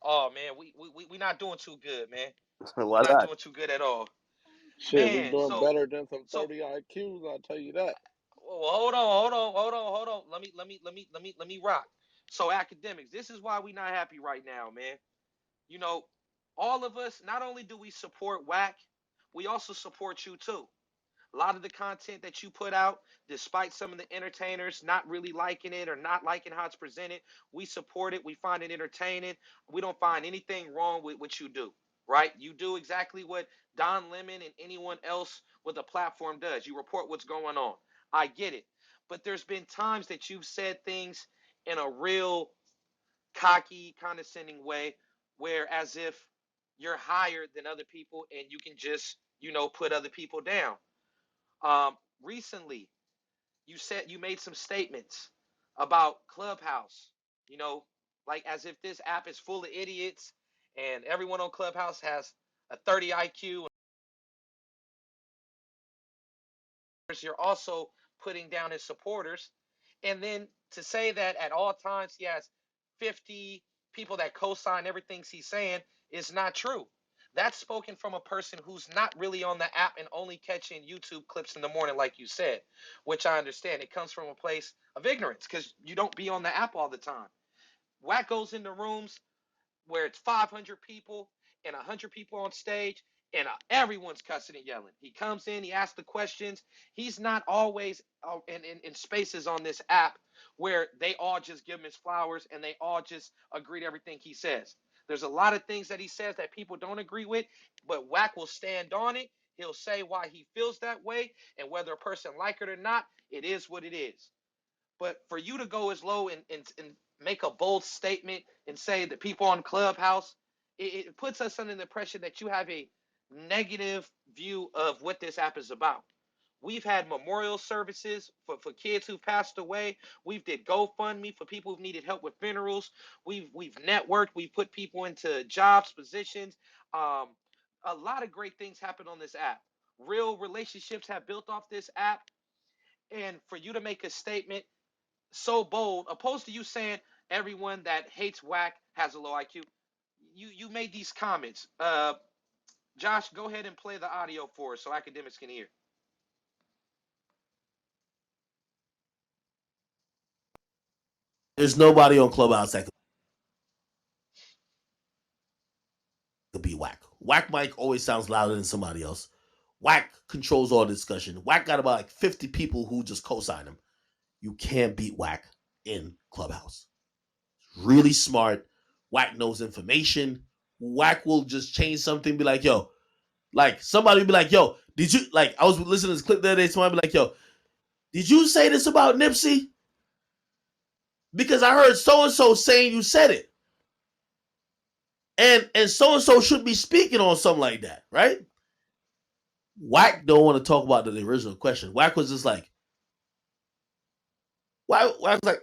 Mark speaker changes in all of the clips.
Speaker 1: Oh man, we not doing too good, man. We're
Speaker 2: Why
Speaker 1: not
Speaker 2: not?
Speaker 1: doing too good at all,
Speaker 3: Shit, we
Speaker 1: man.
Speaker 3: doing
Speaker 1: So
Speaker 3: better than some
Speaker 1: so
Speaker 3: 30 IQs. I'll tell you that.
Speaker 1: well, hold on. Let me rock. So academics, this is why we not happy right now, man. You know, all of us, not only do we support Wack, we also support you too. A lot of the content that you put out, despite some of the entertainers not really liking it or not liking how it's presented, we support it. We find it entertaining. We don't find anything wrong with what you do, right? You do exactly what Don Lemon and anyone else with a platform does. You report what's going on. I get it. But there's been times that you've said things in a real cocky, condescending way where as if you're higher than other people and you can just, put other people down. Recently, you made some statements about Clubhouse, you know, like as if this app is full of idiots and everyone on Clubhouse has a 30 IQ. You're also putting down his supporters. And then to say that at all times he has 50 people that co-sign everything he's saying is not true. That's spoken from a person who's not really on the app and only catching YouTube clips in the morning, like you said, which I understand. It comes from a place of ignorance because you don't be on the app all the time. Wack goes into rooms where it's 500 people and 100 people on stage and everyone's cussing and yelling. He comes in, he asks the questions. He's not always in spaces on this app where they all just give him his flowers and they all just agree to everything he says. There's a lot of things that he says that people don't agree with, but Wack will stand on it. He'll say why he feels that way, and whether a person like it or not, it is what it is. But for you to go as low and make a bold statement and say that people on Clubhouse, it puts us under the impression that you have a negative view of what this app is about. We've had memorial services for kids who've passed away. We've did GoFundMe for people who've needed help with funerals. We've networked. We've put people into jobs, positions. Um, a lot of great things happen on this app. Real relationships have built off this app. And for you to make a statement so bold, opposed to you saying everyone that hates Wack has a low IQ. You made these comments. Josh, go ahead and play the audio for us so academics can hear.
Speaker 2: There's nobody on Clubhouse that could be Wack. Wack Mike always sounds louder than somebody else. Wack controls all the discussion. Wack got about like 50 people who just co-sign him. You can't beat Wack in Clubhouse. Really smart. Wack knows information. Wack will just change something, be like, yo, like somebody will be like, yo, did you, like, I was listening to this clip the other day, somebody be like, yo, did you say this about Nipsey? Because I heard so-and-so saying you said it. And so-and-so should be speaking on something like that, right? Wack don't want to talk about the original question. Wack was just like, Wack was like,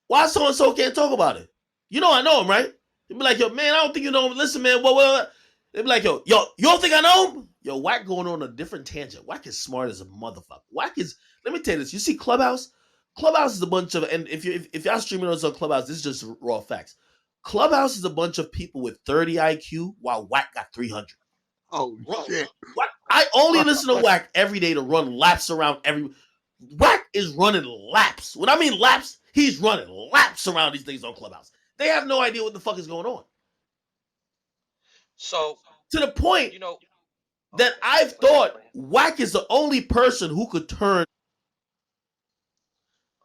Speaker 2: why so-and-so can't talk about it? You know I know him, right? He'd be like, yo, man, I don't think you know him. Listen, man, what? They'd be like, yo, you don't think I know him? Yo, Wack going on a different tangent. Wack is smart as a motherfucker. Wack is, let me tell you this. You see Clubhouse? Clubhouse is a bunch of, and if y'all streaming us on Clubhouse, this is just raw facts. Clubhouse is a bunch of people with 30 IQ while Wack got 300.
Speaker 3: Oh, shit.
Speaker 2: Wack, I only listen to Wack every day to run laps around every. Wack is running laps. When I mean laps, he's running laps around these things on Clubhouse. They have no idea what the fuck is going on.
Speaker 1: So,
Speaker 2: To the point
Speaker 1: you know,
Speaker 2: that
Speaker 1: okay,
Speaker 2: I've thought Wack is the only person who could turn.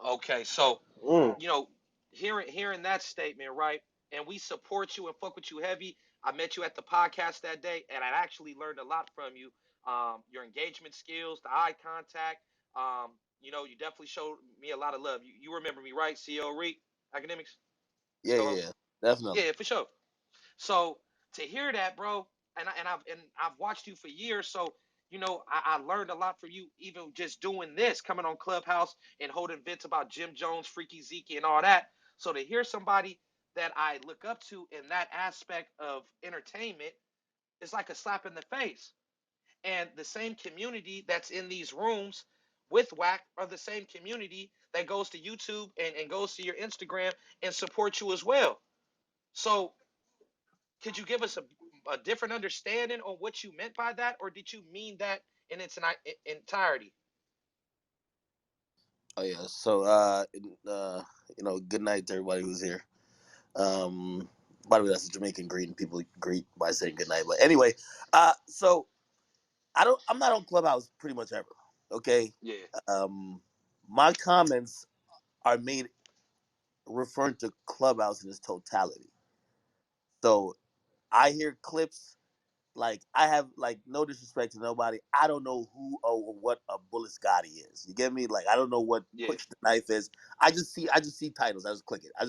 Speaker 1: Okay, so hearing that statement, right? And we support you and fuck with you heavy. I met you at the podcast that day, and I actually learned a lot from you. Your engagement skills, the eye contact. You definitely showed me a lot of love. You remember me, right? CEO Reed Academics.
Speaker 2: Yeah, definitely.
Speaker 1: Yeah, for sure. So to hear that, bro, and I've watched you for years, so I learned a lot from you, even just doing this, coming on Clubhouse and holding events about Jim Jones, Freaky Zeke, and all that. So to hear somebody that I look up to in that aspect of entertainment is like a slap in the face. And the same community that's in these rooms with Wack are the same community that goes to YouTube and goes to your Instagram and supports you as well. So Could you give us a different understanding on what you meant by that, or did you mean that in its entirety?
Speaker 4: Oh yeah. So good night to everybody who's here. Um, by the way, that's a Jamaican greeting. People greet by saying good night. But anyway, so I'm not on Clubhouse pretty much ever. Okay.
Speaker 1: Yeah,
Speaker 4: Um, my comments are made referring to Clubhouse in its totality. So I hear clips. Like I have like no disrespect to nobody. I don't know who or what a Bullet Scotty is. You get me? Like I don't know what
Speaker 1: yeah,
Speaker 4: Push the Knife is. I just see titles. I just click it. I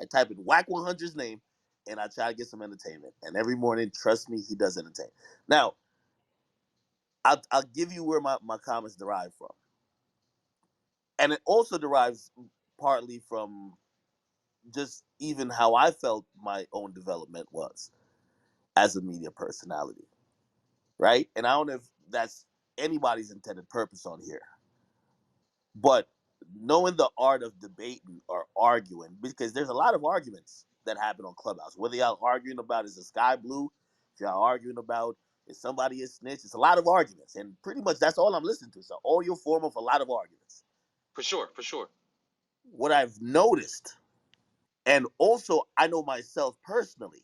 Speaker 4: type in Wack 100's name, and I try to get some entertainment. And every morning, trust me, he does entertain. Now I'll give you where my comments derive from, and it also derives partly from just even how I felt my own development was as a media personality, right? And I don't know if that's anybody's intended purpose on here, but knowing the art of debating or arguing, because there's a lot of arguments that happen on Clubhouse. Whether y'all arguing about is the sky blue, if y'all arguing about is somebody a snitch, it's a lot of arguments, and pretty much that's all I'm listening to. It's an audio form of a lot of arguments.
Speaker 1: for sure, for sure.
Speaker 4: What I've noticed, and also I know myself personally,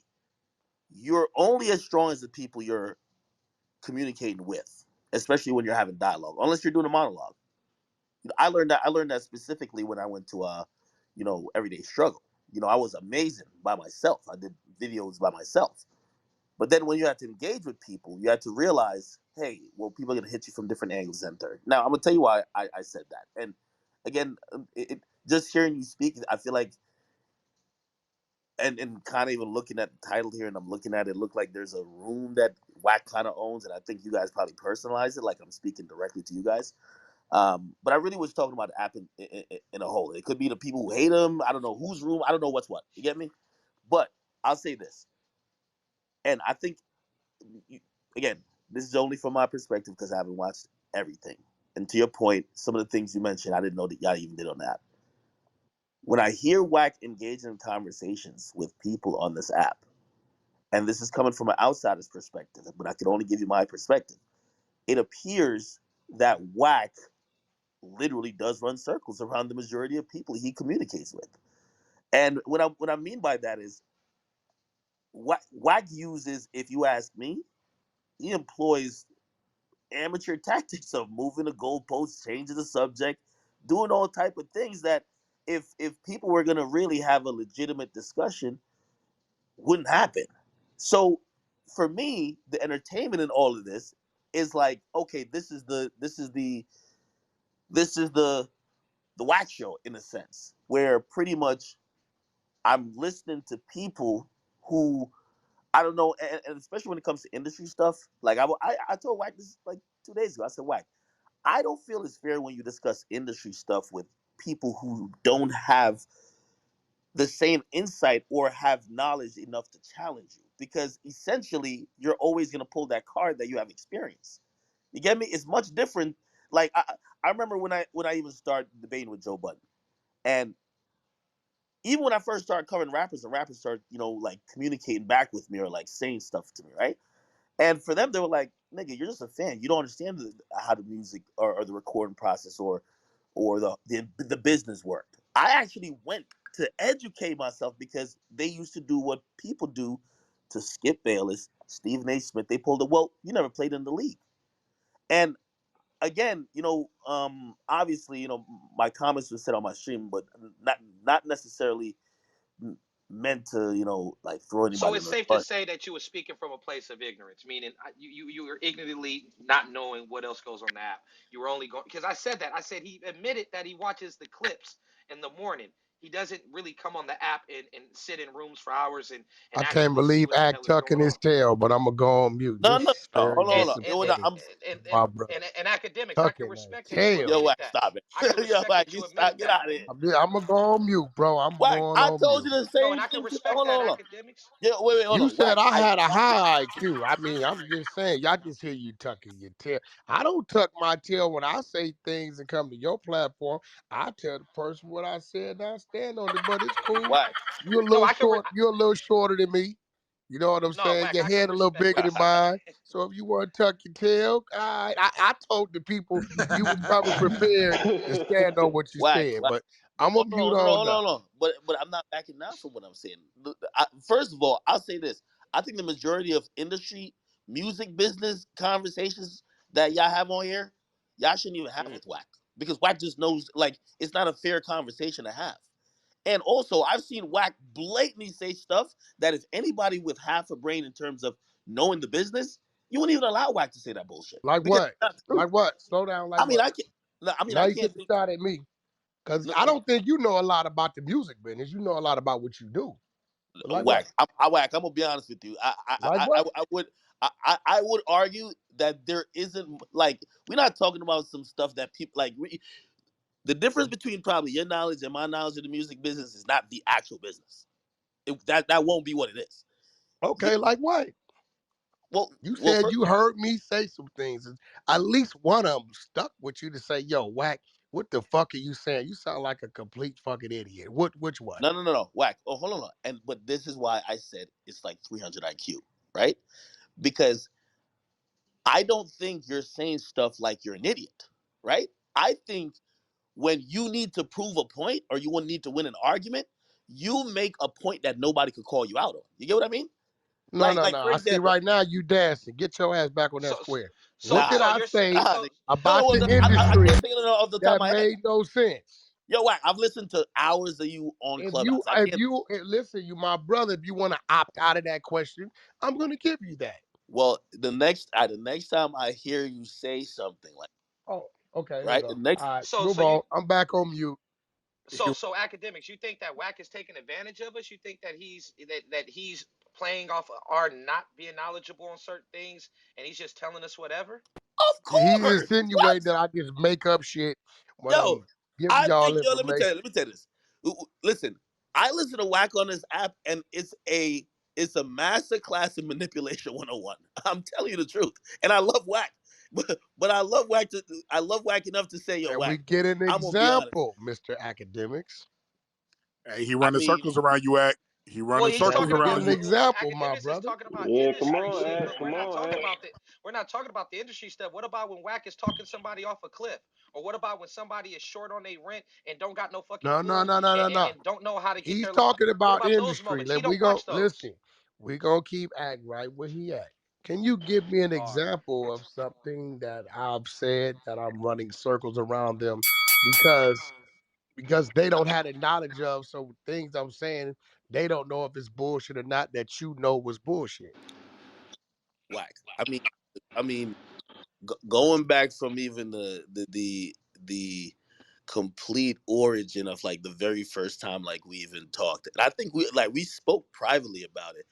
Speaker 4: you're only as strong as the people you're communicating with, especially when you're having dialogue, unless you're doing a monologue. I learned that specifically when I went to Everyday Struggle. I was amazing by myself. I did videos by myself. But then when you have to engage with people, you have to realize, hey, well, people are gonna hit you from different angles and third. Now I'm gonna tell you why I said that. And again, just hearing you speak, I feel like, and kind of even looking at the title here, and I'm looking at it, look like there's a room that Wack kind of owns, and I think you guys probably personalize it, like I'm speaking directly to you guys. But I really was talking about the app in a whole. It could be the people who hate him. I don't know whose room. I don't know what's what. You get me? But I'll say this, and I think you, again, this is only from my perspective because I haven't watched everything. And to your point, some of the things you mentioned, I didn't know that y'all even did on the app. When I hear Wack engage in conversations with people on this app, and this is coming from an outsider's perspective, but I can only give you my perspective. It appears that Wack literally does run circles around the majority of people he communicates with. And what I mean by that is what Wack uses, if you ask me, he employs amateur tactics of moving the goalposts, changing the subject, doing all type of things that if people were gonna really have a legitimate discussion, wouldn't happen. So for me, the entertainment in all of this is like, okay, this is the Wack show in a sense, where pretty much I'm listening to people who I don't know, and especially when it comes to industry stuff. Like I told Wack this like 2 days ago. I said, Wack, I don't feel it's fair when you discuss industry stuff with people who don't have the same insight or have knowledge enough to challenge you, because essentially you're always gonna pull that card that you have experience. You get me? It's much different. Like I remember when I even started debating with Joe Budden, and even when I first started covering rappers, the rappers started, like communicating back with me or like saying stuff to me, right? And for them, they were like, "Nigga, you're just a fan. You don't understand how the music or the recording process or the business worked." I actually went to educate myself because they used to do what people do to Skip Bayless, Stephen A. Smith. They pulled it. Well, you never played in the league, and again, obviously, my comments were said on my stream, but not necessarily meant to, like throw
Speaker 1: So
Speaker 4: anybody
Speaker 1: it's
Speaker 4: under the
Speaker 1: safe to
Speaker 4: bus.
Speaker 1: say that you were speaking from a place of ignorance, meaning you were ignorantly not knowing what else goes on the app. You were only going because I said that. I said he admitted that he watches the clips in the morning. He doesn't really come on the app and sit in rooms for hours and
Speaker 5: I can't
Speaker 1: actually see
Speaker 5: believe
Speaker 1: what the hell
Speaker 5: Act
Speaker 1: is
Speaker 5: tucking
Speaker 1: going
Speaker 5: his
Speaker 1: on.
Speaker 5: tail, but I'm gonna go on mute.
Speaker 4: No,
Speaker 5: This
Speaker 4: no,
Speaker 5: is
Speaker 4: no.
Speaker 5: very
Speaker 4: Hold on, hold
Speaker 1: And
Speaker 4: on.
Speaker 1: and
Speaker 4: Yo,
Speaker 1: and
Speaker 5: disappointing,
Speaker 4: I'm
Speaker 5: my brother.
Speaker 1: and academics, I can
Speaker 5: Tucking that
Speaker 1: respect that you
Speaker 5: tail.
Speaker 4: yo,
Speaker 1: admitted
Speaker 4: Wack,
Speaker 1: that.
Speaker 4: stop it.
Speaker 1: I can
Speaker 4: Yo,
Speaker 1: respect
Speaker 4: Wack,
Speaker 1: that
Speaker 4: you
Speaker 1: you
Speaker 4: stop.
Speaker 1: admitted
Speaker 4: Get
Speaker 1: that.
Speaker 4: out of here.
Speaker 5: I'm gonna go on mute, bro. I'm
Speaker 4: Wack,
Speaker 5: going
Speaker 4: I
Speaker 5: on
Speaker 4: told
Speaker 5: mute.
Speaker 4: you the
Speaker 1: No,
Speaker 4: same
Speaker 1: and I can
Speaker 4: thing.
Speaker 1: respect
Speaker 4: Hold on,
Speaker 1: that,
Speaker 4: hold on.
Speaker 1: academics.
Speaker 4: Yeah, wait, hold
Speaker 5: You
Speaker 4: on.
Speaker 5: said
Speaker 4: Wack,
Speaker 5: I had a high IQ. I mean, I'm just saying, y'all just hear you tucking your tail. I don't tuck my tail when I say things and come to your platform. I tell the person what I said and I stand on it, but it's cool.
Speaker 4: Wack,
Speaker 5: You're a
Speaker 1: No,
Speaker 5: little short. You're a little shorter than me. You know what I'm
Speaker 1: No,
Speaker 5: saying?
Speaker 1: Wack,
Speaker 5: Your
Speaker 1: I can
Speaker 5: head a little
Speaker 1: respect
Speaker 5: bigger
Speaker 1: what
Speaker 5: than
Speaker 1: you're saying.
Speaker 5: mine. So if you want to tuck your tail, all right. I told the people you was coming prepared to stand on what you
Speaker 4: Wack,
Speaker 5: said,
Speaker 4: Wack.
Speaker 5: but I'm gonna mute on up.
Speaker 4: Hold on. But I'm not backing down from what I'm saying. First of all, I'll say this. I think the majority of industry, music business conversations that y'all have on here, y'all shouldn't even have
Speaker 1: Mhm.
Speaker 4: with Wack. Because Wack just knows, like, it's not a fair conversation to have. And also, I've seen Wack blatantly say stuff that if anybody with half a brain in terms of knowing the business, you wouldn't even allow Wack to say that bullshit.
Speaker 5: Like
Speaker 4: Because
Speaker 5: what?
Speaker 4: it's not true.
Speaker 5: Like what? Slow down. Like
Speaker 4: I mean,
Speaker 5: what?
Speaker 4: I can't. I mean,
Speaker 5: Now
Speaker 4: I
Speaker 5: you
Speaker 4: can't
Speaker 5: get the
Speaker 4: think.
Speaker 5: shot at me because
Speaker 4: No,
Speaker 5: I don't think you know a lot about the music business. You know a lot about what you do. But like
Speaker 4: Wack.
Speaker 5: what?
Speaker 4: Wack. I'm gonna be honest with you.
Speaker 5: Like what?
Speaker 4: I would argue that there isn't, like, we're not talking about some stuff that people like. The difference between probably your knowledge and my knowledge of the music business is not the actual business. That won't be what it is. Yeah,
Speaker 5: Okay, like what? You
Speaker 4: well,
Speaker 5: said you heard me say some things. And at least one of them stuck with you to say, "Yo, Wack, what the fuck are you saying? You sound like a complete fucking idiot." Which one?
Speaker 4: no, Wack. Oh, hold on. And but this is why I said it's like 300 IQ, right? Because I don't think you're saying stuff like you're an idiot, right? I think when you need to prove a point or you need to win an argument, you make a point that nobody could call you out on. You get what I mean?
Speaker 5: No, no,
Speaker 4: Like
Speaker 5: no.
Speaker 4: for
Speaker 5: I see
Speaker 4: example,
Speaker 5: right now you dancing. Get your ass back on that
Speaker 1: So,
Speaker 5: square. What
Speaker 1: so,
Speaker 5: did
Speaker 4: nah,
Speaker 1: so
Speaker 5: I
Speaker 1: you're saying
Speaker 5: say
Speaker 4: nah.
Speaker 1: so.
Speaker 4: No,
Speaker 5: about
Speaker 4: well,
Speaker 5: the
Speaker 4: no, I can't
Speaker 5: industry
Speaker 4: think of it off the top of
Speaker 5: that
Speaker 4: my head.
Speaker 5: made no sense?
Speaker 4: Yo, Wack, I've listened to hours of you on Clubhouse. I can't.
Speaker 5: Listen, you my brother, if you want to opt out of that question, I'm gonna give you that.
Speaker 4: Well, the next time I hear you say something like,
Speaker 5: Oh, okay, here we
Speaker 4: right, the
Speaker 5: go.
Speaker 4: next,
Speaker 5: All right,
Speaker 1: so
Speaker 5: move
Speaker 1: so you
Speaker 5: on. I'm back on mute.
Speaker 1: so academics, you think that Wack is taking advantage of us? You think that he's playing off our not being knowledgeable on certain things, and he's just telling us whatever?
Speaker 4: of
Speaker 5: He's
Speaker 4: course, what?
Speaker 5: insinuating that I just make up shit when
Speaker 4: Yo,
Speaker 5: I'm giving
Speaker 4: I
Speaker 5: y'all
Speaker 4: think, yo,
Speaker 5: information.
Speaker 4: let me tell you this. Listen, I listen to Wack on this app, and it's a master class in manipulation 101. I'm telling you the truth, and I love Wack, but I love Wack enough to say, yo,
Speaker 5: And we
Speaker 4: Wack,
Speaker 5: get an
Speaker 4: I'm gonna be honest.
Speaker 5: example, Mr. Academics.
Speaker 6: Hey, he
Speaker 4: I
Speaker 6: running
Speaker 4: mean,
Speaker 6: circles around you, Act. He
Speaker 1: Well,
Speaker 6: running
Speaker 1: he's
Speaker 5: Can
Speaker 6: circles
Speaker 5: we
Speaker 1: talking
Speaker 5: get
Speaker 6: around
Speaker 1: about
Speaker 5: an
Speaker 6: you.
Speaker 5: example, my
Speaker 1: academics is
Speaker 5: brother?
Speaker 1: talking about
Speaker 3: Yeah, come
Speaker 1: industry
Speaker 3: on,
Speaker 1: shit,
Speaker 3: Ed.
Speaker 1: but
Speaker 3: Come on, Ed.
Speaker 1: we're not talking about the industry stuff. What about when Wack is talking somebody off a cliff? Or what about when somebody is short on their rent and don't got no fucking
Speaker 5: No, no,
Speaker 1: food
Speaker 5: no, no, no, no.
Speaker 1: and don't know how to get
Speaker 5: He's
Speaker 1: their
Speaker 5: talking
Speaker 1: what
Speaker 5: about
Speaker 1: about those
Speaker 5: industry.
Speaker 1: moments? He don't
Speaker 5: We
Speaker 1: watch those.
Speaker 5: listen. We gonna keep acting right where he at. Can you give me an
Speaker 1: Bar.
Speaker 5: example of something that I've said that I'm running circles around them because they don't have the knowledge of, so things I'm saying they don't know if it's bullshit or not that you know was bullshit.
Speaker 4: Wack. I mean, going back from even the complete origin of like the very first time like we even talked, and I think we spoke privately about it.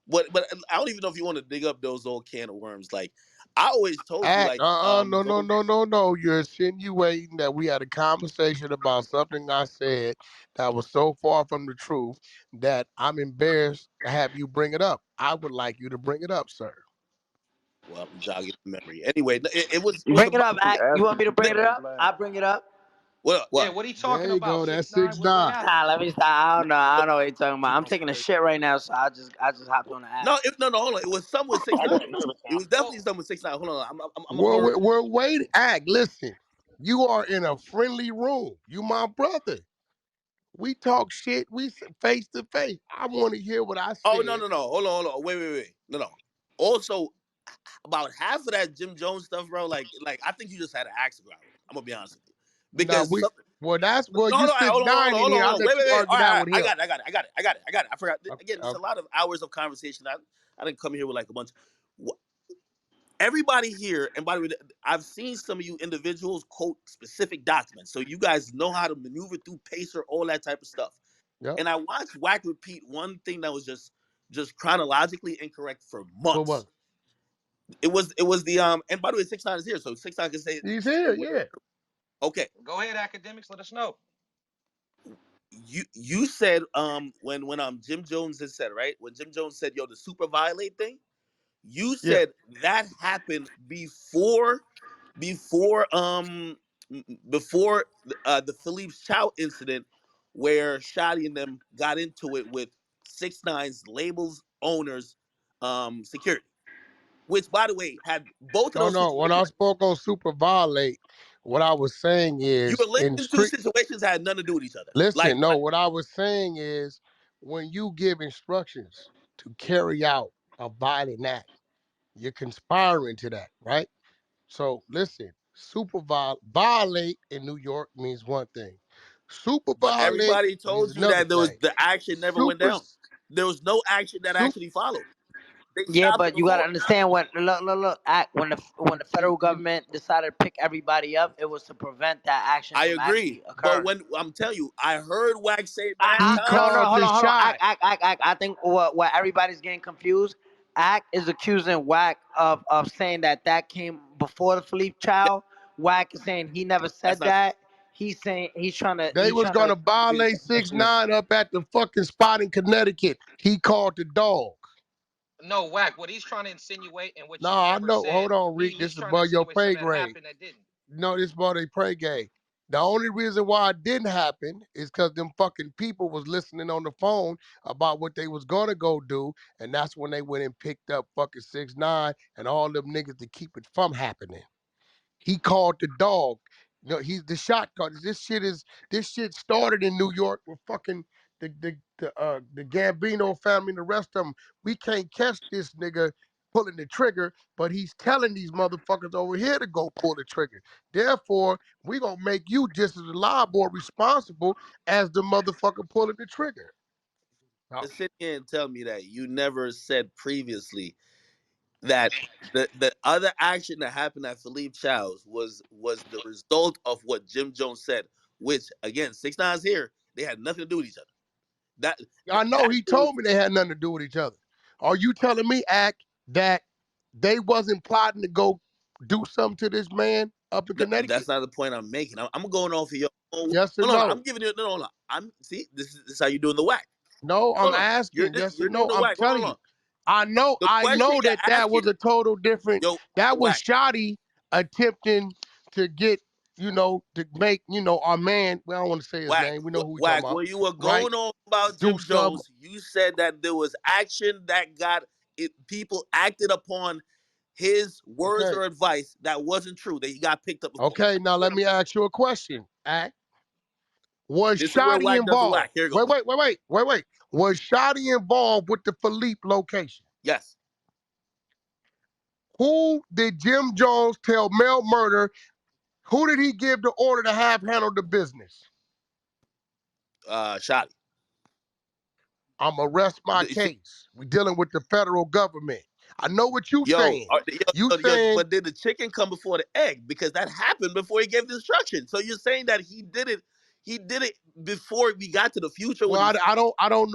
Speaker 4: But I don't even know if you want to dig up those old can of worms. Like I always told you,
Speaker 5: Act,
Speaker 4: like
Speaker 5: no, no,
Speaker 4: going,
Speaker 5: no, no, no. You're insinuating that we had a conversation about something I said that was so far from the truth that I'm embarrassed to have you bring it up. I would like you to bring it up, sir.
Speaker 4: well, I'm jogging the memory. Anyway, it was
Speaker 7: Bring it
Speaker 4: about
Speaker 7: up,
Speaker 3: He
Speaker 7: Act. You want
Speaker 3: asking
Speaker 7: me to
Speaker 3: for
Speaker 7: bring it
Speaker 3: Triple
Speaker 7: up?
Speaker 3: Blast.
Speaker 7: I'll bring it up.
Speaker 1: Yeah,
Speaker 4: what
Speaker 1: what he talking
Speaker 5: There you
Speaker 1: about?
Speaker 5: go. That's
Speaker 1: 6ix9ine?
Speaker 5: six
Speaker 1: What
Speaker 5: nine.
Speaker 1: happened?
Speaker 7: Nah, let me stop. I don't know what you're talking about. I'm taking a shit right now, so I just hopped on the app.
Speaker 4: no, hold on. It was some with 6ix9ine. It was
Speaker 1: Well,
Speaker 4: definitely some with 6ix9ine. Hold on, I'm a more
Speaker 5: We're waiting. Act, listen. You are in a friendly room. You my brother. We talk shit. We face to face. I want to hear what I
Speaker 4: Oh
Speaker 5: said.
Speaker 4: no, hold on, wait, no. Also, about half of that Jim Jones stuff, bro. Like I think you just had to ask about it. I'm gonna be honest with you,
Speaker 5: Now
Speaker 4: because
Speaker 5: we
Speaker 4: something.
Speaker 5: well that's well
Speaker 4: No,
Speaker 5: you
Speaker 4: hold on,
Speaker 5: six nine in here. I'll let you
Speaker 4: wait.
Speaker 5: argue that with
Speaker 4: I
Speaker 5: him.
Speaker 4: got it, I got it. I forgot.
Speaker 5: Okay,
Speaker 4: Again, there's a
Speaker 5: okay.
Speaker 4: lot of hours of conversation. I didn't come here with like a bunch. Everybody here, and by the way, I've seen some of you individuals quote specific documents, so you guys know how to maneuver through Pacer, all that type of stuff.
Speaker 5: Yep.
Speaker 4: And I watched Wack repeat one thing that was just chronologically incorrect for
Speaker 5: What was
Speaker 4: months. It was the and by the way, 6ix9ine is here, so 6ix9ine can
Speaker 5: it? He's
Speaker 4: say
Speaker 5: here,
Speaker 4: what.
Speaker 5: yeah.
Speaker 4: Okay,
Speaker 1: go ahead, academics. Let us know.
Speaker 4: you said when Jim Jones has said, right, when Jim Jones said, yo, the super violate thing, you
Speaker 5: Yeah.
Speaker 4: said that happened before before the Philippe Chow incident where Shotty and them got into it with 6ix9ine's labels owners security, which, by the way, had both of
Speaker 5: No,
Speaker 4: those
Speaker 5: no. When
Speaker 4: situations.
Speaker 5: I spoke on super violate, what I was saying
Speaker 4: You were
Speaker 5: is in
Speaker 4: linking two
Speaker 5: street.
Speaker 4: situations that had nothing to do with each other.
Speaker 5: Listen, no. What I was saying is when you give instructions to carry out a violent act, you're conspiring to that, right? So listen, violate in New York means one thing. Super
Speaker 4: but
Speaker 5: violate
Speaker 4: everybody
Speaker 5: means
Speaker 4: told you
Speaker 5: another
Speaker 4: that there was
Speaker 5: thing.
Speaker 4: the action never went
Speaker 5: Super,
Speaker 4: down. There was no action that
Speaker 5: super.
Speaker 4: actually followed. They
Speaker 7: Yeah,
Speaker 4: stopped it
Speaker 7: but you gotta
Speaker 4: before.
Speaker 7: understand when look when the federal government decided to pick everybody up, it was to prevent that action
Speaker 4: I
Speaker 7: from
Speaker 4: agree,
Speaker 7: actually
Speaker 4: but
Speaker 7: occurring.
Speaker 4: when I'm telling you, I heard Wack say mad
Speaker 5: He
Speaker 7: No,
Speaker 4: times.
Speaker 7: no,
Speaker 5: called
Speaker 7: hold
Speaker 5: the
Speaker 7: on, hold on.
Speaker 5: shot.
Speaker 7: I think what everybody's getting confused. Act is accusing Wack of saying that came before the Philippe child. Wack is saying he never
Speaker 4: That's
Speaker 7: said
Speaker 4: not true.
Speaker 7: that. He's saying
Speaker 5: They was gonna violate
Speaker 7: that's true.
Speaker 5: 6ix9ine up at the fucking spot in Connecticut. He called the dog.
Speaker 1: No, Whack. What he's trying to insinuate and what
Speaker 5: No,
Speaker 1: you
Speaker 5: I
Speaker 1: never
Speaker 5: know.
Speaker 1: said,
Speaker 5: Hold on, Reek. This
Speaker 1: he's
Speaker 5: is
Speaker 1: trying to
Speaker 5: above your
Speaker 1: insinuate
Speaker 5: pay
Speaker 1: something that
Speaker 5: grade.
Speaker 1: happened that didn't.
Speaker 5: No, this about they pray game. The only reason why it didn't happen is because them fucking people was listening on the phone about what they was gonna go do, and that's when they went and picked up fucking 6ix9ine and all them niggas to keep it from happening. He called the dog. You know, he's the shot caller. This shit started in New York with fucking the Gambino family and the rest of them. We can't catch this nigga pulling the trigger, but he's telling these motherfuckers over here to go pull the trigger. Therefore, we gonna make you just as liable or responsible as the motherfucker pulling the trigger.
Speaker 4: To sit here and tell me that you never said previously that the other action that happened at Philippe Child's was the result of what Jim Jones said, which again, 6ix9ine's here. They had nothing to do with each other. That
Speaker 5: I know
Speaker 4: that
Speaker 5: he
Speaker 4: shit was
Speaker 5: told me they had nothing to do with each other. Are you telling me, Act, that they wasn't plotting to go do something to this man up in Connecticut?
Speaker 4: that's not the point I'm making. I'm going off of your own.
Speaker 5: Yes or
Speaker 4: Hold on,
Speaker 5: no?
Speaker 4: I'm giving you no. I'm see this is how you're doing the whack.
Speaker 5: No, I'm
Speaker 4: Hold on,
Speaker 5: asking. Yes or
Speaker 4: you're doing
Speaker 5: no?
Speaker 4: the
Speaker 5: I'm
Speaker 4: whack. Hold
Speaker 5: telling you.
Speaker 4: on. The
Speaker 5: I
Speaker 4: question
Speaker 5: know
Speaker 4: you're
Speaker 5: that that
Speaker 4: asking,
Speaker 5: was a total different.
Speaker 4: yo,
Speaker 5: That was
Speaker 4: whack,
Speaker 5: Shoddy attempting to get, to make, our man. We don't want to say his name. We know who we talking
Speaker 4: whack.
Speaker 5: about,
Speaker 4: When you were
Speaker 5: right?
Speaker 4: going on about
Speaker 5: Do
Speaker 4: Jim
Speaker 5: something.
Speaker 4: Jones, you said that there was action that got it. People acted upon his words
Speaker 5: Okay.
Speaker 4: or advice that wasn't true. That he got picked up before.
Speaker 5: Okay. Now let me ask you a question. Act. Was
Speaker 4: This is where
Speaker 5: Shoddy
Speaker 4: whack does the
Speaker 5: involved?
Speaker 4: whack. Here it
Speaker 5: Wait,
Speaker 4: goes.
Speaker 5: wait, wait, wait, wait, wait. Was Shoddy involved with the Philippe location?
Speaker 4: Yes,
Speaker 5: Who did Jim Jones tell Mel Murder? Who did he give the order to have handle the business?
Speaker 4: Shotty.
Speaker 5: I'm arrest my case. We dealing with the federal government. I know what you saying. You saying,
Speaker 4: But did the chicken come before the egg? Because that happened before he gave the instruction. So you're saying that he did it before we got to the future when
Speaker 5: well,
Speaker 4: he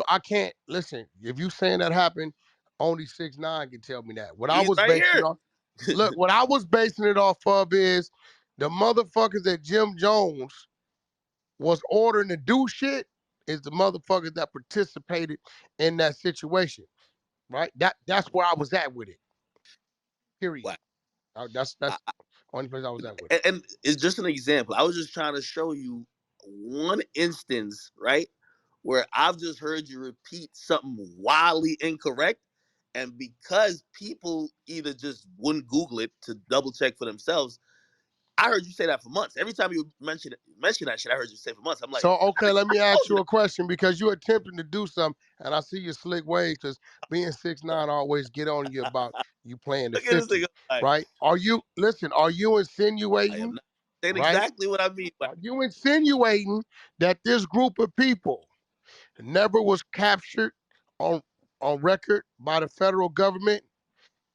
Speaker 5: I can't listen. If you saying that happened, only 6ix9ine can tell me that. What I
Speaker 4: he's
Speaker 5: was
Speaker 4: right
Speaker 5: basing it
Speaker 4: here.
Speaker 5: off, look, what I was basing it off of is the motherfuckers that Jim Jones was ordering to do shit is the motherfuckers that participated in that situation, right? That's where I was at with it. Period.
Speaker 4: Wow.
Speaker 5: That's
Speaker 4: I,
Speaker 5: the only place I was at with it.
Speaker 4: and it's just an example. I was just trying to show you one instance, right, where I've just heard you repeat something wildly incorrect, and because people either just wouldn't Google it to double check for themselves, I heard you say that for months. Every time you mention that shit, I heard you say for months. I'm like,
Speaker 5: So okay, let
Speaker 4: I
Speaker 5: me ask
Speaker 4: told you
Speaker 5: you a question because you're attempting to do something, and I see your slick ways because being 6ix9ine always get on you about you playing the
Speaker 4: Look at this thing.
Speaker 5: 50,
Speaker 4: Like,
Speaker 5: right? Are you
Speaker 4: I am
Speaker 5: insinuating,
Speaker 4: not saying
Speaker 5: right?
Speaker 4: exactly what I mean. But
Speaker 5: Are you insinuating that this group of people never was captured on record by the federal government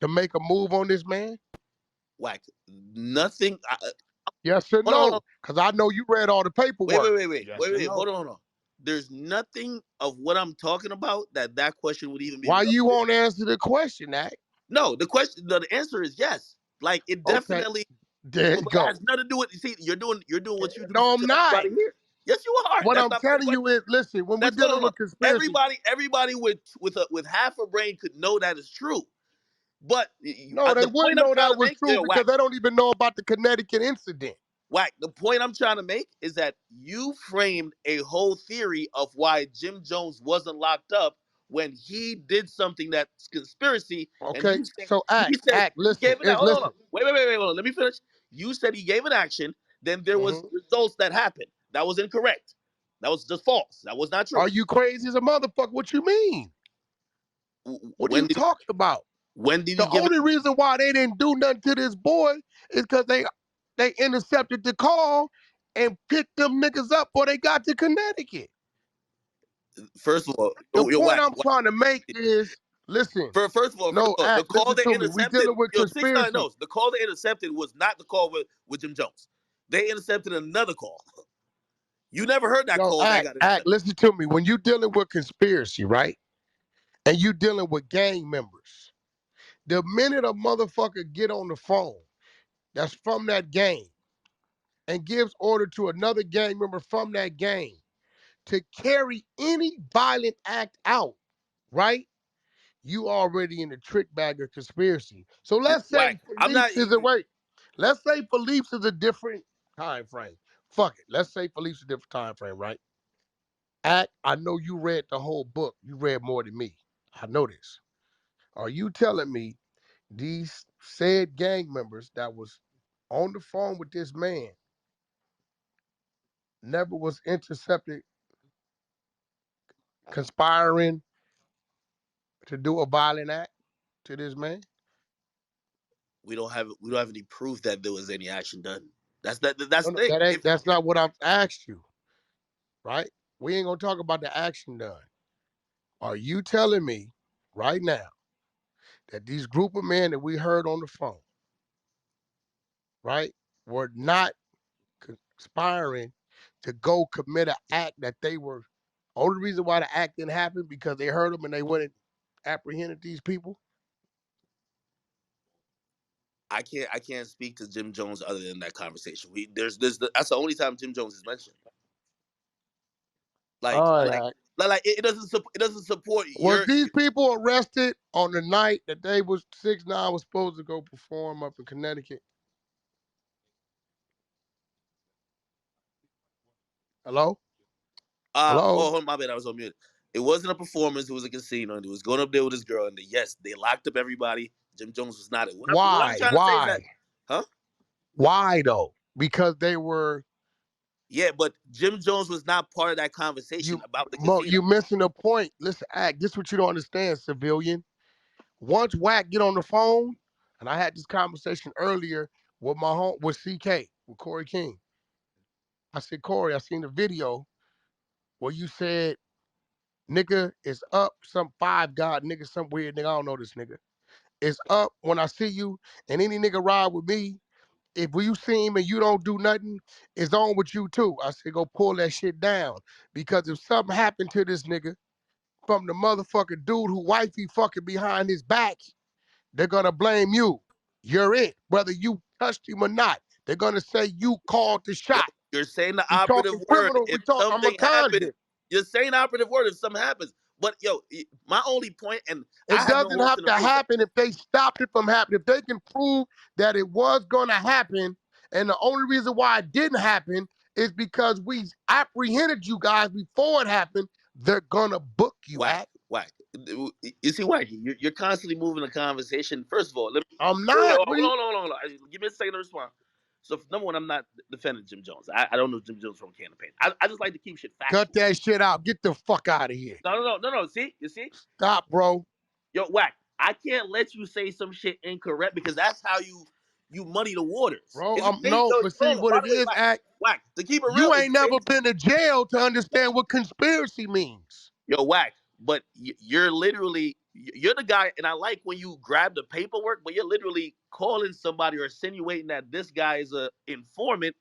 Speaker 5: to make a move on this man?
Speaker 4: Wack, nothing.
Speaker 5: Yes or
Speaker 4: Hold on.
Speaker 5: no? Because I know you read all the paperwork. Yes or no?
Speaker 4: Hold on. There's nothing of what I'm talking about that question would even be
Speaker 5: Why you
Speaker 4: relevant.
Speaker 5: won't answer the question, Act?
Speaker 4: No, the answer is yes. Like it
Speaker 5: Okay,
Speaker 4: definitely,
Speaker 5: there
Speaker 4: but
Speaker 5: you
Speaker 4: it has
Speaker 5: go.
Speaker 4: nothing to do with. You see, you're doing what you do
Speaker 5: No, I'm
Speaker 4: to
Speaker 5: not.
Speaker 4: everybody here. Yes, you are.
Speaker 5: What
Speaker 4: That's
Speaker 5: I'm
Speaker 4: not part of the
Speaker 5: telling
Speaker 4: question.
Speaker 5: you is, listen, when we're
Speaker 4: That's hold
Speaker 5: dealing
Speaker 4: on.
Speaker 5: with conspiracy,
Speaker 4: Everybody with half a brain could know that is true. But
Speaker 5: no, they
Speaker 4: the point
Speaker 5: wouldn't
Speaker 4: I'm
Speaker 5: know
Speaker 4: trying
Speaker 5: that
Speaker 4: to
Speaker 5: was
Speaker 4: make,
Speaker 5: true
Speaker 4: Wack,
Speaker 5: because they don't even know about the Connecticut incident.
Speaker 4: Wack, the point I'm trying to make is that you framed a whole theory of why Jim Jones wasn't locked up when he did something that's conspiracy, and
Speaker 5: Okay,
Speaker 4: you said
Speaker 5: so
Speaker 4: he said
Speaker 5: act.
Speaker 4: he
Speaker 5: Listen,
Speaker 4: gave it out. Hold
Speaker 5: listen.
Speaker 4: on. Wait, hold on. Let me finish. You said he gave an action, then there was
Speaker 5: Mhm.
Speaker 4: results that happened. That was incorrect. That was just false. That was not true.
Speaker 5: Are you crazy as a motherfucker? What you mean? What are
Speaker 4: When
Speaker 5: you
Speaker 4: did
Speaker 5: talking about?
Speaker 4: he
Speaker 5: The
Speaker 4: give it?
Speaker 5: only reason why they didn't do nothing to this boy is because they intercepted the call and picked them niggas up before they got to Connecticut.
Speaker 4: First of all,
Speaker 5: The
Speaker 4: you're
Speaker 5: point
Speaker 4: whack.
Speaker 5: I'm trying to make is, listen,
Speaker 4: First of all,
Speaker 5: no,
Speaker 4: the
Speaker 5: act,
Speaker 4: call
Speaker 5: listen
Speaker 4: they
Speaker 5: to me. We
Speaker 4: intercepted,
Speaker 5: dealing with
Speaker 4: yo, 6ix9ine
Speaker 5: conspiracy.
Speaker 4: knows the call they intercepted was not the call with Jim Jones. They intercepted another call. You never heard that
Speaker 5: Yo,
Speaker 4: call that got
Speaker 5: act,
Speaker 4: intercepted.
Speaker 5: listen to me. When you dealing with conspiracy, right? And you dealing with gang members, the minute a motherfucker get on the phone that's from that gang and gives order to another gang member from that gang to carry any violent act out, right? You already in the trick bag of conspiracy. So let's say
Speaker 4: Whack. I'm not.
Speaker 5: Philippe's is a wait. Let's say Philippe's is a different time frame. Fuck it. Let's say Philippe's a different time frame, right? Act, I know you read the whole book. You read more than me. I know this. Are you telling me these said gang members that was on the phone with this man never was intercepted conspiring to do a violent act to this man?
Speaker 4: We don't have any proof that there was any action done. That's the
Speaker 5: No, no,
Speaker 4: thing.
Speaker 5: that ain't.
Speaker 4: If
Speaker 5: That's not what I've asked you, right? We ain't gonna talk about the action done. Are you telling me right now that these group of men that we heard on the phone, right, were not conspiring to go commit an act that they were? Only reason why the act didn't happen because they heard them and they went and apprehended these people.
Speaker 4: I can't speak to Jim Jones other than that conversation. There's that's the only time Jim Jones is mentioned. Like
Speaker 5: All
Speaker 4: like
Speaker 5: right.
Speaker 4: like it doesn't support
Speaker 5: Was
Speaker 4: your.
Speaker 5: these people arrested on the night that they was 6ix9ine was supposed to go perform up in Connecticut? Hello? Hello?
Speaker 4: Oh, my bad. I was on mute. It wasn't a performance. It was a casino, and he was going up there with his girl. And yes, they locked up everybody. Jim Jones was not it. What I'm
Speaker 5: Why?
Speaker 4: trying to say is that,
Speaker 5: Why?
Speaker 4: huh?
Speaker 5: Why though? Because they were
Speaker 4: Yeah, but Jim Jones was not part of that conversation
Speaker 5: you
Speaker 4: about the
Speaker 5: Mo,
Speaker 4: casino.
Speaker 5: you missing the point. Listen, act. This what you don't understand, civilian. Once Wack get on the phone, and I had this conversation earlier with my home with CK, with Corey King. I said, Corey, I seen the video where you said, nigga, it's up, some five god nigga, some weird nigga. I don't know this nigga. It's up when I see you, and any nigga ride with me. If you see him and you don't do nothing, it's on with you too. I said, go pull that shit down. Because if something happened to this nigga from the motherfucking dude who wifey fucking behind his back, they're gonna blame you. You're it, whether you touched him or not. They're gonna say you called the
Speaker 4: Yo,
Speaker 5: shot.
Speaker 4: you're saying the
Speaker 5: We
Speaker 4: operative
Speaker 5: talking
Speaker 4: word.
Speaker 5: criminal.
Speaker 4: If
Speaker 5: I'm a
Speaker 4: something happened,
Speaker 5: convict.
Speaker 4: you're saying the operative word if something happens. But yo, my only point, and I
Speaker 5: It
Speaker 4: have no
Speaker 5: doesn't
Speaker 4: hopes
Speaker 5: have
Speaker 4: in the
Speaker 5: to
Speaker 4: proof that.
Speaker 5: happen if they stopped it from happening. If they can prove that it was gonna happen, and the only reason why it didn't happen is because we apprehended you guys before it happened, they're gonna book you
Speaker 4: Whack,
Speaker 5: at.
Speaker 4: whack. You see, whack. You're constantly moving the conversation. First of all, let me
Speaker 5: I'm
Speaker 4: wait,
Speaker 5: not. What do you
Speaker 4: hold on. Give me a second to respond. So, number one, I'm not defending Jim Jones. I don't know Jim Jones from Can of Paint. I just like to keep shit
Speaker 5: cut
Speaker 4: factual.
Speaker 5: that shit out? Get the fuck out of here.
Speaker 4: No. See, you see,
Speaker 5: Stop, bro.
Speaker 4: yo, whack. I can't let you say some shit incorrect because that's how you muddy the waters.
Speaker 5: Bro,
Speaker 4: It's the
Speaker 5: I'm
Speaker 4: same.
Speaker 5: no,
Speaker 4: Yo,
Speaker 5: but see
Speaker 4: hold on.
Speaker 5: what
Speaker 4: By
Speaker 5: it
Speaker 4: the way,
Speaker 5: is, act.
Speaker 4: whack. To keep it real,
Speaker 5: You
Speaker 4: it's
Speaker 5: ain't
Speaker 4: the same.
Speaker 5: never been to jail to understand what conspiracy means.
Speaker 4: Yo, whack. But you're literally you're the guy, and I like when you grab the paperwork, but you're literally calling somebody or insinuating that this guy is a informant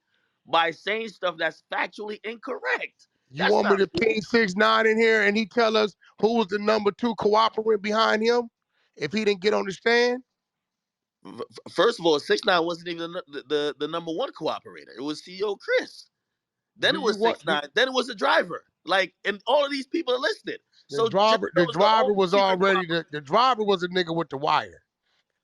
Speaker 4: by saying stuff that's factually incorrect.
Speaker 5: You
Speaker 4: That's
Speaker 5: want me
Speaker 4: not
Speaker 5: to
Speaker 4: cool.
Speaker 5: ping 6ix9ine in here and he tell us who was the number two cooperator behind him if he didn't get on the stand?
Speaker 4: First of all, 6ix9ine wasn't even the number one cooperator. It was CEO Chris. Then
Speaker 5: Do
Speaker 4: it
Speaker 5: you
Speaker 4: was
Speaker 5: want
Speaker 4: 6ix9ine. Then it was the driver. Like, and all of these people are listed.
Speaker 5: the
Speaker 4: So Jim
Speaker 5: driver? The
Speaker 4: Jones is the
Speaker 5: driver
Speaker 4: only
Speaker 5: was
Speaker 4: secret
Speaker 5: already
Speaker 4: cooperator.
Speaker 5: the driver was a nigga with the wire.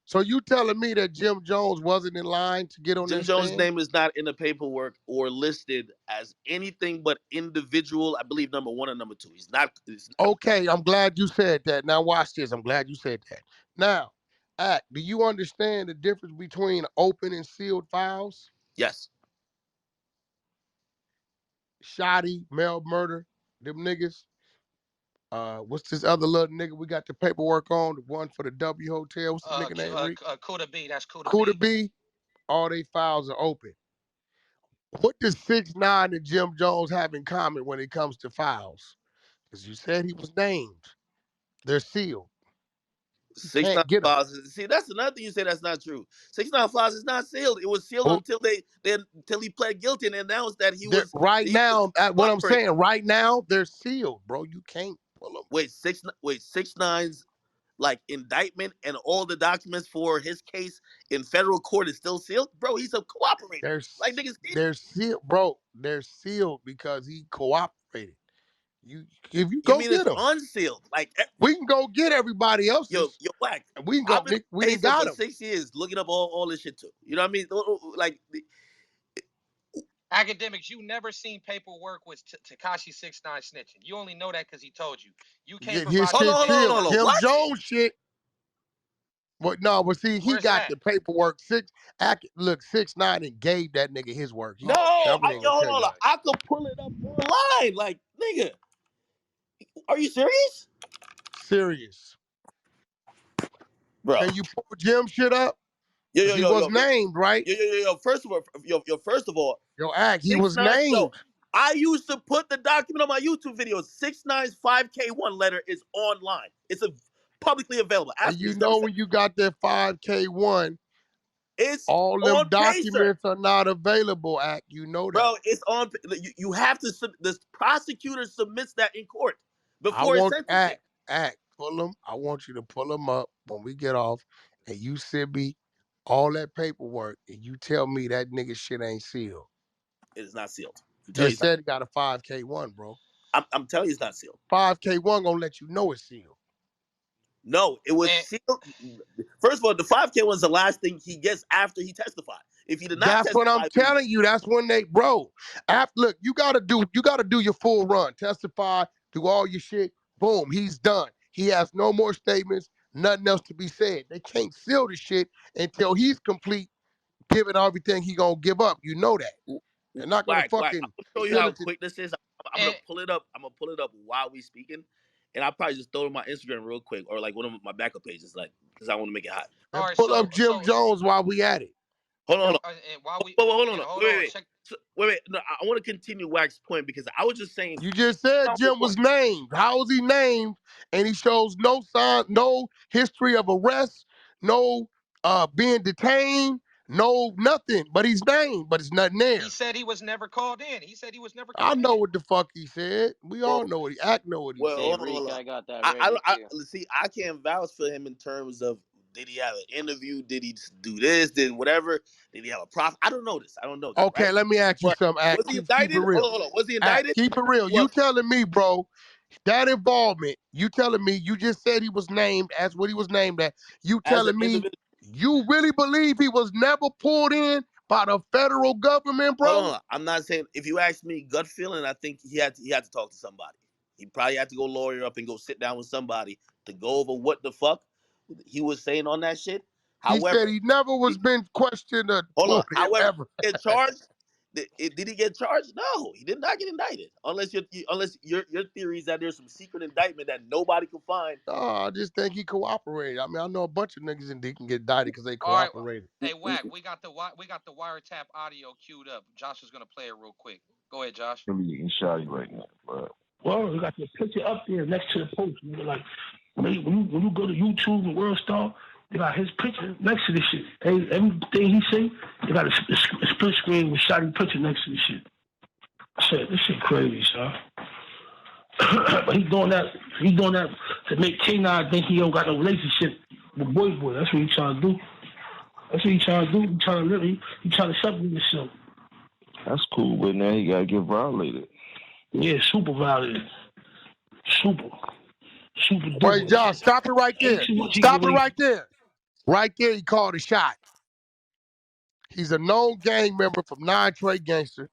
Speaker 5: So you telling me that Jim Jones wasn't in line to get on
Speaker 4: Jim
Speaker 5: that
Speaker 4: Jones'
Speaker 5: stand?
Speaker 4: name is not in the paperwork or listed as anything but individual. I believe number 1 or number 2. He's not.
Speaker 5: Okay, I'm glad you said that. Now watch this. I'm glad you said that. Now, Act, do you understand the difference between open and sealed files?
Speaker 4: Yes.
Speaker 5: Shoddy, Mel Murder, them niggas. What's this other little nigga we got the paperwork on? The one for the W Hotel. What's the nigga name?
Speaker 1: Kuda B. That's Kuda
Speaker 5: Kuda
Speaker 1: B.
Speaker 5: B. All they files are open. What does 6ix9ine and Jim Jones have in common when it comes to files? Because you said he was named. They're sealed. You
Speaker 4: 6 9
Speaker 5: can't get them.
Speaker 4: Files. See, that's another thing you say that's not true. 6 9 Files is not sealed. It was sealed until he pled guilty and announced that he was
Speaker 5: right now. What I'm
Speaker 4: cooperating.
Speaker 5: saying, right now they're sealed, bro. You can't pull them.
Speaker 4: Wait, 6ix9ine's like indictment and all the documents for his case in federal court is still sealed, bro. He's a cooperator. Like niggas.
Speaker 5: They're sealed, bro. They're sealed because he cooperated. If you
Speaker 4: You
Speaker 5: go
Speaker 4: mean
Speaker 5: get
Speaker 4: it's
Speaker 5: them,
Speaker 4: unsealed? Like
Speaker 5: we can go get everybody else's.
Speaker 4: yo, Wack.
Speaker 5: And we can
Speaker 4: I've
Speaker 5: go.
Speaker 4: been
Speaker 5: We didn't
Speaker 4: pacing
Speaker 5: got
Speaker 4: for
Speaker 5: them.
Speaker 4: 6 years looking up all this shit too. You know what I mean? Like
Speaker 1: Academics, you never seen paperwork with Tekashi 6ix9ine snitching. You only know that because he told you. You can't
Speaker 5: His
Speaker 1: provide
Speaker 5: shit
Speaker 1: me
Speaker 5: sealed.
Speaker 1: paperwork.
Speaker 5: Jim
Speaker 4: What?
Speaker 5: Jones shit. But see, he
Speaker 1: Where's it
Speaker 5: got
Speaker 1: at?
Speaker 5: the paperwork. Look, 6ix9ine and gave that nigga his work.
Speaker 4: No,
Speaker 5: Definitely ain't gonna
Speaker 4: hold
Speaker 5: tell you
Speaker 4: on.
Speaker 5: that.
Speaker 4: I could pull it up online. Like, nigga, are you serious?
Speaker 5: Serious.
Speaker 4: Bro.
Speaker 5: Can you pull Jim shit up?
Speaker 4: Yo.
Speaker 5: He was named, right?
Speaker 4: Yo. First of all,
Speaker 5: Act, he was
Speaker 4: 6ix9ine.
Speaker 5: named.
Speaker 4: I used to put the document on my YouTube videos. 6ix9ine's 5K1 letter is online. It's publicly available.
Speaker 5: And
Speaker 4: Ask me.
Speaker 5: you
Speaker 4: He's never
Speaker 5: know
Speaker 4: said
Speaker 5: when you got that 5K1,
Speaker 4: it's
Speaker 5: all them
Speaker 4: on Pacer.
Speaker 5: documents are not available, Act. You know that.
Speaker 4: Bro, it's on. You have to. The prosecutor submits that in court
Speaker 5: I
Speaker 4: before
Speaker 5: want
Speaker 4: sentencing.
Speaker 5: Act, pull them. I want you to pull them up when we get off, and you send me all that paperwork, and you tell me that nigga shit ain't sealed.
Speaker 4: It is not sealed.
Speaker 5: Just said he got a 5K1, bro.
Speaker 4: I'm telling you, it's not sealed.
Speaker 5: 5K1 gonna let you know it's sealed.
Speaker 4: No, it was sealed. First of all, the 5K was the last thing he gets after he testified. If he did not
Speaker 5: That's
Speaker 4: testify,
Speaker 5: what I'm telling you. That's when look, you gotta do your full run. Testify, do all your shit. Boom, he's done. He has no more statements, nothing else to be said. They can't seal the shit until he's complete, giving everything he gonna give up. You know that. They're not gonna
Speaker 4: Wack. I'm
Speaker 5: fucking
Speaker 4: gonna show you
Speaker 5: seal
Speaker 4: how
Speaker 5: it.
Speaker 4: quick this is. I'm gonna pull it up. I'm gonna pull it up while we speaking, and I'll probably just throw it on my Instagram real quick or like one of my backup pages, like because I want to make it hot.
Speaker 5: And pull up Jim Jones while we at it.
Speaker 4: Hold on.
Speaker 1: Hold on.
Speaker 4: Wait. No, I want to continue Wack's point because I was just saying.
Speaker 5: You just said Jim was named. How was he named? And he shows no sign, no history of arrest, no being detained, no nothing. But he's named, but it's nothing there.
Speaker 1: He said he was never called in.
Speaker 5: I know what the fuck he said. We all know what know what he said.
Speaker 4: Hold on.
Speaker 3: I got that ready.
Speaker 4: See, I can't vouch for him in terms of did he have an interview? Did he do this? Did whatever? Did he have a profit? I don't know this.
Speaker 5: Okay,
Speaker 4: right?
Speaker 5: let me ask you something.
Speaker 4: Was he indicted?
Speaker 5: Keep it real.
Speaker 4: Hold on. Was he indicted?
Speaker 5: Keep it real. You telling me, bro, that involvement, you telling me, you just said he was named as what he was named at. You telling me you really believe he was never pulled in by the federal government, bro?
Speaker 4: Hold on. I'm not saying, if you ask me gut feeling, I think he had to talk to somebody. He probably had to go lawyer up and go sit down with somebody to go over what the fuck he was saying on that shit.
Speaker 5: However, he said he never was been questioned or
Speaker 4: hold on. However,
Speaker 5: ever.
Speaker 4: Get charged. Did he get charged? No, he did not get indicted. Unless your theory is that there's some secret indictment that nobody can find.
Speaker 5: No, I just think he cooperated. I mean, I know a bunch of niggas and they can get indicted because they cooperated.
Speaker 1: Right. Hey, Wack, we got the wiretap audio queued up. Josh is gonna play it real quick. Go ahead, Josh.
Speaker 8: I'm really getting shoddy right now, but well, you got the picture up there next to the post. Nigga. Like when you go to YouTube and World Star, they got his picture next to this shit. Everything he say, they got a split screen with shoddy picture next to this shit. I said, this shit crazy, son. But he doing that to make K9 think he don't got no relationship with Boy. That's what he trying to do. He trying to live. He trying to separate himself. That's cool, but now he gotta get violated. Yeah, super violated. Super
Speaker 5: Wait, Josh, stop it right there. Stop it right there. Right there, he called a shot. He's a known gang member from Non-Trey Gangster.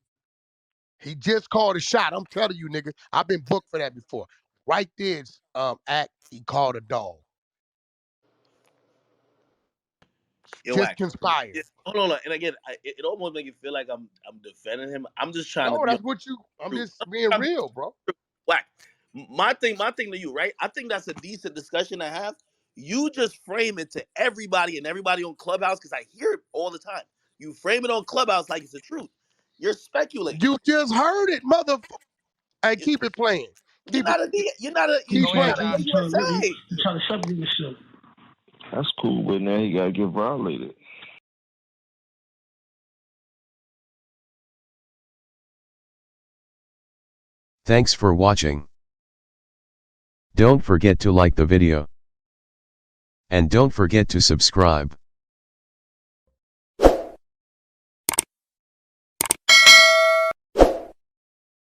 Speaker 5: He just called a shot. I'm telling you, nigga, I've been booked for that before. Right there, act, he called a dog.
Speaker 4: Yo,
Speaker 5: Just
Speaker 4: Wack.
Speaker 5: conspired.
Speaker 4: Yeah, hold on. And again, it almost make you feel like I'm defending him. I'm just trying to
Speaker 5: No,
Speaker 4: be
Speaker 5: that's what I'm
Speaker 4: true.
Speaker 5: just being real, bro.
Speaker 4: Wack. My thing to you, right? I think that's a decent discussion to have. You just frame it to everybody and everybody on Clubhouse, because I hear it all the time. You frame it on Clubhouse like it's the truth. You're speculating.
Speaker 5: You just heard it, motherfucker. Hey, keep it playing.
Speaker 4: You're not a
Speaker 8: You
Speaker 5: Keep
Speaker 8: know,
Speaker 5: playing.
Speaker 4: a USA.
Speaker 8: he trying to separate himself.
Speaker 3: That's cool, but now he gotta get violated.
Speaker 9: Thanks for watching. Don't forget to like the video. And don't forget to subscribe.